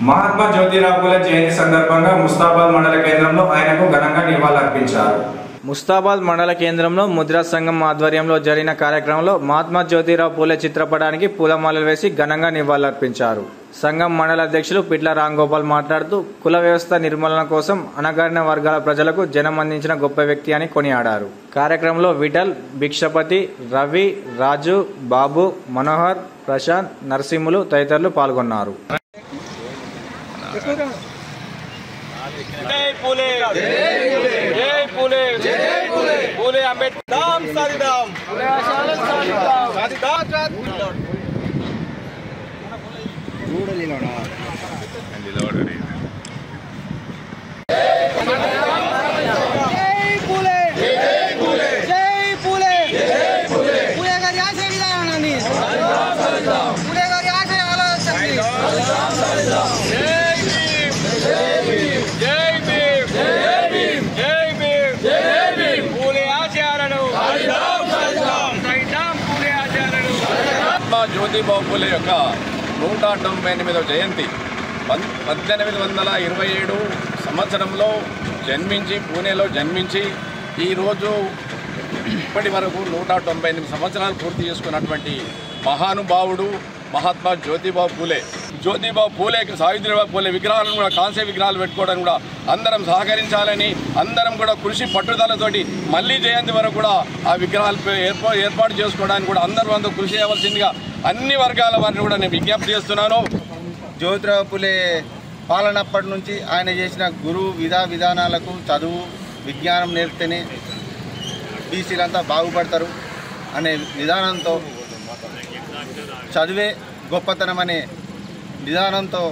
మహాత్మా జ్యోతిరావు పూలే జయంతి సందర్భంగా ముస్తాబాద్ మండల కేంద్రంలో ఆయనకు ఘనంగా నివాళులర్పించారు. ముస్తాబాద్ మండల కేంద్రంలో ముద్రా సంఘం ఆధ్వర్యంలో జరిగిన కార్యక్రమంలో మహాత్మా జ్యోతిరావు పూలే చిత్రపటానికి పూలమాలలు వేసి ఘనంగా నివాళులర్పించారు. సంఘం మండల అధ్యక్షులు పిట్ల రాంగోపాల్ మాట్లాడుతూ కుల వ్యవస్థ నిర్మూలన కోసం అణగారిన వర్గాల ప్రజలకు జనం అందించిన గొప్ప వ్యక్తి అని కొనియాడారు. కార్యక్రమంలో విఠల్, భిక్షపతి, రవి, రాజు, బాబు, మనోహర్, ప్రశాంత్, నరసింహులు తదితరులు పాల్గొన్నారు. जय फूले जय फूले जय फूले फूले अंबेडकर दाम साधीदाम జ్యోతిబాబు పూలే యొక్క 198వ జయంతి 1827 సంవత్సరంలో జన్మించి పూణేలో జన్మించి ఈరోజు ఇప్పటి వరకు 198 సంవత్సరాలు పూర్తి చేసుకున్నటువంటి మహానుభావుడు మహాత్మా జ్యోతిబాబు పూలే. జ్యోతిబాబు పూలేకి సావిత్రిబాబు పూలే విగ్రహాలను కూడా కాంస్య విగ్రహాలు పెట్టుకోవడానికి కూడా అందరం సహకరించాలని, అందరం కూడా కృషి పట్టుదలతోటి మళ్ళీ జయంతి వరకు కూడా ఆ విగ్రహాలు ఏర్పాటు చేసుకోవడానికి కూడా అందరూ కృషి చేయవలసిందిగా అన్ని వర్గాల వారిని కూడా నేను విజ్ఞప్తి చేస్తున్నాను. జ్యోతిరావు పూలే పాలనప్పటి నుంచి ఆయన చేసిన గురువు విధానాలకు చదువు విజ్ఞానం నేర్పితేనే బీసీలంతా బాగుపడతారు అనే విధానంతో, చదివే గొప్పతనం అనే విధానంతో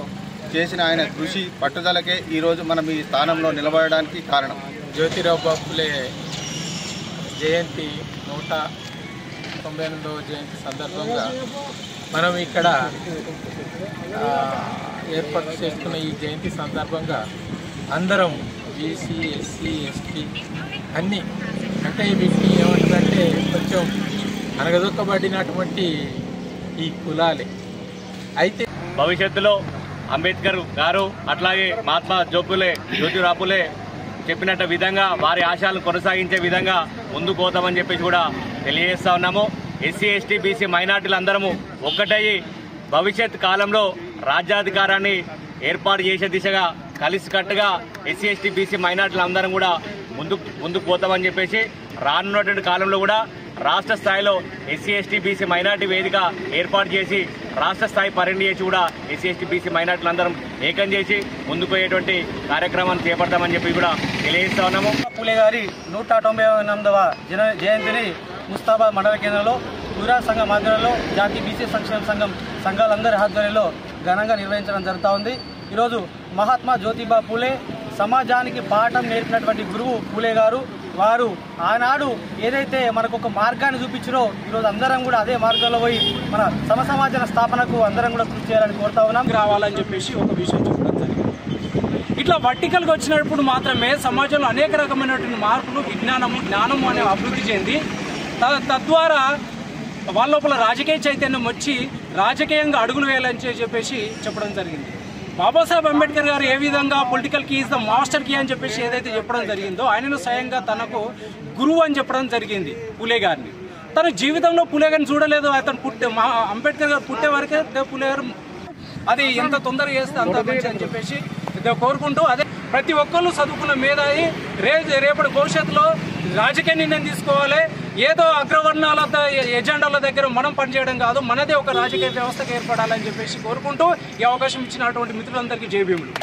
చేసిన ఆయన కృషి పట్టుదలకే ఈరోజు మనం ఈ స్థానంలో నిలబడడానికి కారణం. జ్యోతిరావు పూలే జయంతి 198వ జయంతి సందర్భంగా మనం ఇక్కడ ఏర్పాటు చేసుకున్న ఈ జయంతి సందర్భంగా అందరం బీసీ, ఎస్సీ, ఎస్టీ అన్నీ అంటే వీటిని ఏమంటుందంటే కొంచెం అనగదొక్కబడినటువంటి ఈ కులాలే. అయితే భవిష్యత్తులో అంబేద్కర్ గారు అట్లాగే మహాత్మా జ్యోతిరావు పూలే చెప్పినట్టు విధంగా వారి ఆశయాలను కొనసాగించే విధంగా ముందుకు పోతామని చెప్పేసి కూడా తెలియజేస్తా ఉన్నాము. ఎస్సీ, ఎస్టీ, బీసీ మైనార్టీలందరము ఒక్కటయ్యి భవిష్యత్ కాలంలో రాజ్యాధికారాన్ని ఏర్పాటు చేసే దిశగా కలిసికట్టుగా ఎస్సీ, ఎస్టీ, బీసీ మైనార్టీలందరం కూడా ముందుకు పోతామని చెప్పేసి రానున్నటువంటి కాలంలో కూడా రాష్ట్ర స్థాయిలో ఎస్సీ, ఎస్టీ, బీసీ మైనార్టీ వేదిక ఏర్పాటు చేసి రాష్ట్ర స్థాయి పర్యటన చేసి కూడా ఎస్సీ, ఎస్టీ, బీసీ మైనార్టీలందరం ఏకం చేసి ముందుకు పోయేటువంటి కార్యక్రమాన్ని చేపడతామని చెప్పి కూడా తెలియజేస్తా ఉన్నాము. పూలే గారి 198వ జయంతిని ముస్తాబాద్ మండల కేంద్రంలో ముద్రా సంఘం ఆధ్వర్యంలో జాతీయ బీసీ సంక్షేమ సంఘాలందరి ఆధ్వర్యంలో ఘనంగా నిర్వహించడం జరుగుతూ ఉంది. ఈరోజు మహాత్మా జ్యోతిబా పూలే సమాజానికి పాఠం నేర్పినటువంటి గురువు పూలే గారు. వారు ఆనాడు ఏదైతే మనకు ఒక మార్గాన్ని చూపించారో ఈరోజు అందరం కూడా అదే మార్గంలో పోయి మన సమసమాజన స్థాపనకు అందరం కూడా కృషి చేయాలని కోరుతా ఉన్నాం. రావాలని చెప్పేసి ఒక విషయం చెప్పడం జరిగింది. ఇట్లా వర్టికల్గా వచ్చినప్పుడు మాత్రమే సమాజంలో అనేక రకమైనటువంటి మార్పులు, జ్ఞానము అనే అభివృద్ధి చెంది తద్వారా వాళ్ళ లోపల రాజకీయ చైతన్యం వచ్చి రాజకీయంగా అడుగులు వేయాలని చెప్పేసి చెప్పడం జరిగింది. బాబాసాహెబ్ అంబేద్కర్ గారు ఏ విధంగా political key is the master key అని చెప్పేసి ఏదైతే చెప్పడం జరిగిందో ఆయనను స్వయంగా తనకు గురువు అని చెప్పడం జరిగింది పూలే గారిని. తన జీవితంలో పూలే గారిని చూడలేదు. అతను అంబేద్కర్ గారు పుట్టే వరకే పూలే గారు అది ఎంత తొందరగా చేస్తే అంత మంచి అని చెప్పేసి కోరుకుంటూ, అదే ప్రతి ఒక్కళ్ళు చదువుకున్న మేధావి రేపటి భవిష్యత్తులో రాజకీయ నిర్ణయం తీసుకోవాలి. ఏదో అగ్రవర్ణాల ఎజెండాల దగ్గర మనం పనిచేయడం కాదు, మనదే ఒక రాజకీయ వ్యవస్థకు ఏర్పడాలని చెప్పేసి కోరుకుంటూ ఈ అవకాశం ఇచ్చినటువంటి మిత్రులందరికీ జై భీములు.